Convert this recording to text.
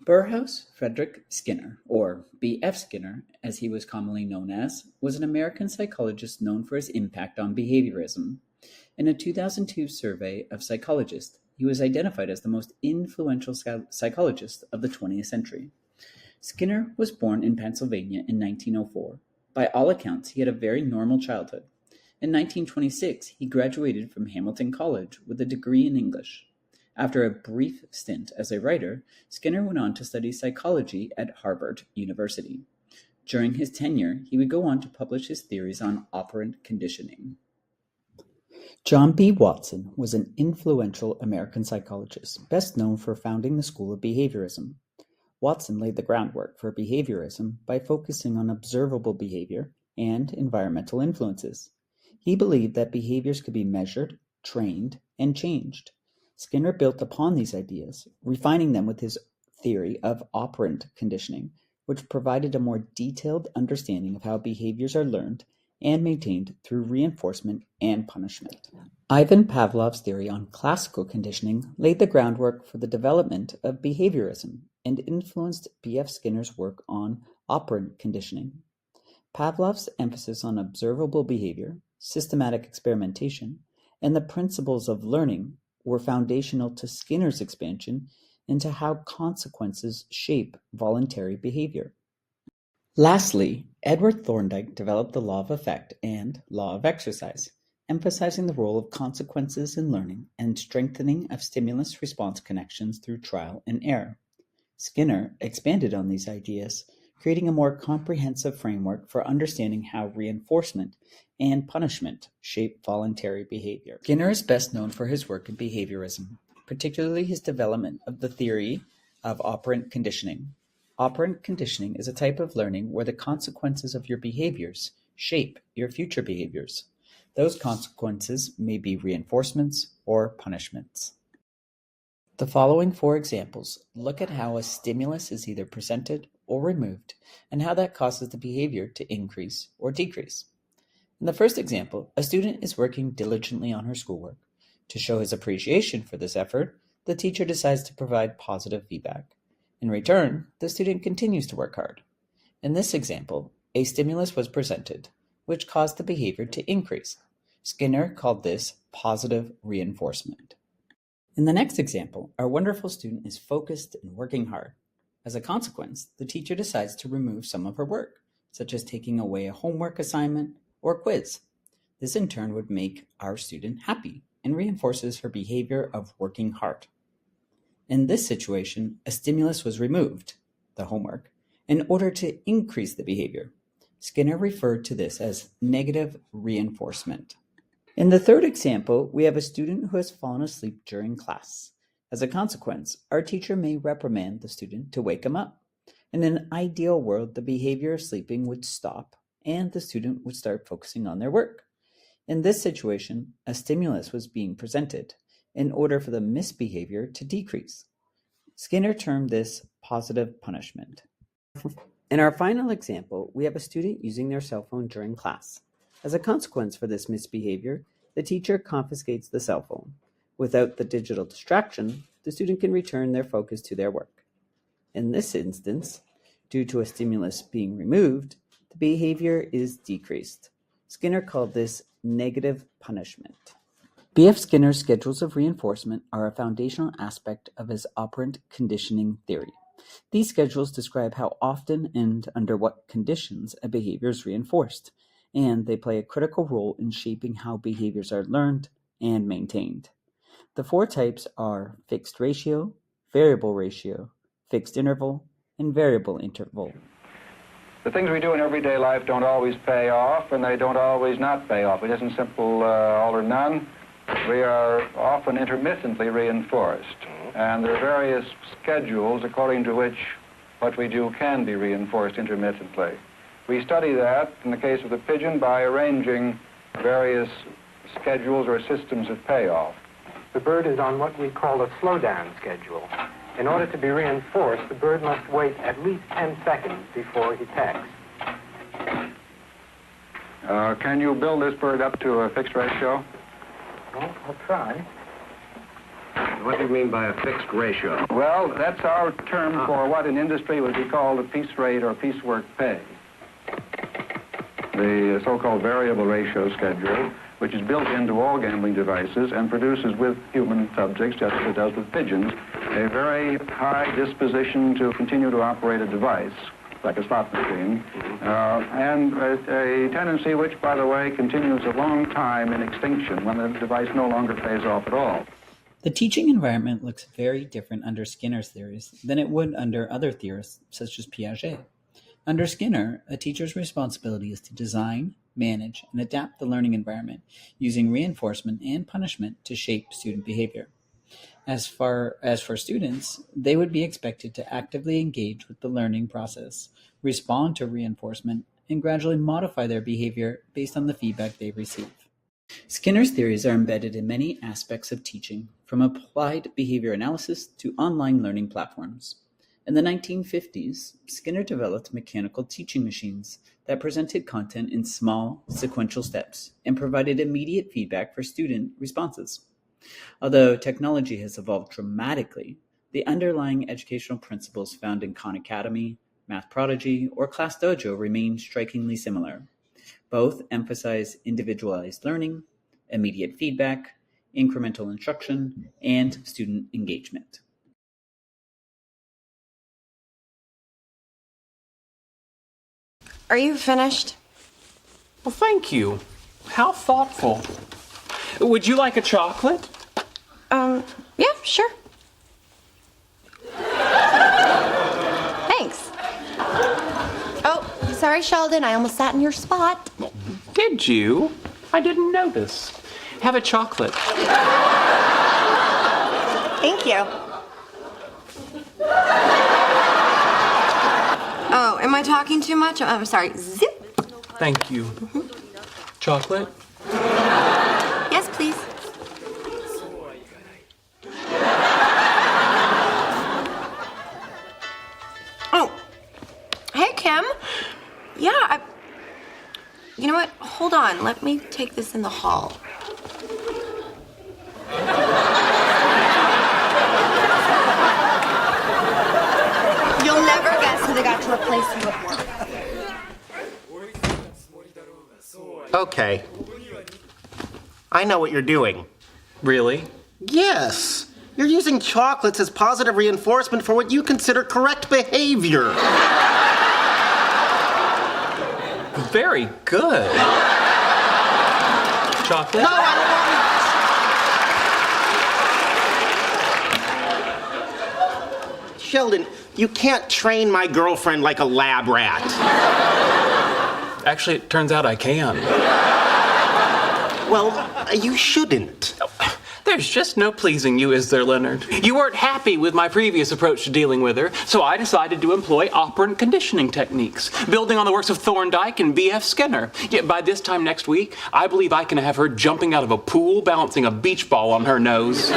Burrhouse Frederick Skinner, or B.F. Skinner, as he was commonly known as, was an American psychologist known for his impact on behaviorism. In a 2002 survey of psychologists, he was identified as the most influential psychologist of the 20th century. Skinner was born in Pennsylvania in 1904. By all accounts, he had a very normal childhood. In 1926, he graduated from Hamilton College with a degree in English. After a brief stint as a writer, Skinner went on to study psychology at Harvard University. During his tenure, he would go on to publish his theories on operant conditioning. John B. Watson was an influential American psychologist, best known for founding the School of Behaviorism. Watson laid the groundwork for behaviorism by focusing on observable behavior and environmental influences. He believed that behaviors could be measured, trained, and changed. Skinner built upon these ideas, refining them with his theory of operant conditioning, which provided a more detailed understanding of how behaviors are learned and maintained through reinforcement and punishment. Ivan Pavlov's theory on classical conditioning laid the groundwork for the development of behaviorism and influenced B.F. Skinner's work on operant conditioning. Pavlov's emphasis on observable behavior, systematic experimentation, and the principles of learning were foundational to Skinner's expansion into how consequences shape voluntary behavior. Lastly, Edward Thorndike developed the law of effect and law of exercise, emphasizing the role of consequences in learning and strengthening of stimulus-response connections through trial and error. Skinner expanded on these ideas, creating a more comprehensive framework for understanding how reinforcement and punishment shape voluntary behavior. Skinner is best known for his work in behaviorism, particularly his development of the theory of operant conditioning. Operant conditioning is a type of learning where the consequences of your behaviors shape your future behaviors. Those consequences may be reinforcements or punishments. The following 4 examples look at how a stimulus is either presented or removed and how that causes the behavior to increase or decrease. In the first example, a student is working diligently on her schoolwork. To show his appreciation for this effort, the teacher decides to provide positive feedback. In return, the student continues to work hard. In this example, a stimulus was presented, which caused the behavior to increase. Skinner called this positive reinforcement. In the next example, our wonderful student is focused and working hard. As a consequence, the teacher decides to remove some of her work, such as taking away a homework assignment or quiz. This in turn would make our student happy and reinforces her behavior of working hard. In this situation, a stimulus was removed, the homework, in order to increase the behavior. Skinner referred to this as negative reinforcement. In the third example, we have a student who has fallen asleep during class. As a consequence, our teacher may reprimand the student to wake him up. In an ideal world, the behavior of sleeping would stop and the student would start focusing on their work. In this situation, a stimulus was being presented in order for the misbehavior to decrease. Skinner termed this positive punishment. In our final example, we have a student using their cell phone during class. As a consequence for this misbehavior, the teacher confiscates the cell phone. Without the digital distraction, the student can return their focus to their work. In this instance, due to a stimulus being removed, the behavior is decreased. Skinner called this negative punishment. B.F. Skinner's schedules of reinforcement are a foundational aspect of his operant conditioning theory. These schedules describe how often and under what conditions a behavior is reinforced, and they play a critical role in shaping how behaviors are learned and maintained. The 4 types are fixed ratio, variable ratio, fixed interval, and variable interval. The things we do in everyday life don't always pay off, and they don't always not pay off. It isn't simple all or none. We are often intermittently reinforced, and there are various schedules according to which what we do can be reinforced intermittently. We study that, in the case of the pigeon, by arranging various schedules or systems of payoff. The bird is on what we call a slow-down schedule. In order to be reinforced, the bird must wait at least 10 seconds before he pecks. Can you build this bird up to a fixed ratio? Well, I'll try. What do you mean by a fixed ratio? Well, that's our term for what in industry would be called a piece rate or piecework pay. The so-called variable ratio schedule, which is built into all gambling devices and produces with human subjects, just as it does with pigeons, a very high disposition to continue to operate a device, like a slot machine, and a tendency which, by the way, continues a long time in extinction when the device no longer pays off at all. The teaching environment looks very different under Skinner's theories than it would under other theorists such as Piaget. Under Skinner, a teacher's responsibility is to design, manage, and adapt the learning environment using reinforcement and punishment to shape student behavior. As for students, they would be expected to actively engage with the learning process, respond to reinforcement, and gradually modify their behavior based on the feedback they receive. Skinner's theories are embedded in many aspects of teaching, from applied behavior analysis to online learning platforms. In the 1950s, Skinner developed mechanical teaching machines that presented content in small, sequential steps and provided immediate feedback for student responses. Although technology has evolved dramatically, the underlying educational principles found in Khan Academy, Math Prodigy, or Class Dojo remain strikingly similar. Both emphasize individualized learning, immediate feedback, incremental instruction, and student engagement. Are you finished? Well, thank you. How thoughtful. Would you like a chocolate? Yeah, sure. Thanks. Oh, sorry, Sheldon. I almost sat in your spot. Did you? I didn't notice. Have a chocolate. Thank you. Oh, am I talking too much? I'm sorry. Zip. Thank you. Chocolate? Yes, please. Oh, hey, Kim. Yeah, you know what? Hold on. Let me take this in the hall. You'll never guess who they got to replace you at work. Okay. I know what you're doing. Really? Yes. You're using chocolates as positive reinforcement for what you consider correct behavior. Very good. Chocolate? No, I don't want it. Sheldon, you can't train my girlfriend like a lab rat. Actually, it turns out I can. Well, you shouldn't. There's just no pleasing you, is there, Leonard? You weren't happy with my previous approach to dealing with her, so I decided to employ operant conditioning techniques, building on the works of Thorndike and B.F. Skinner. Yet by this time next week, I believe I can have her jumping out of a pool, balancing a beach ball on her nose.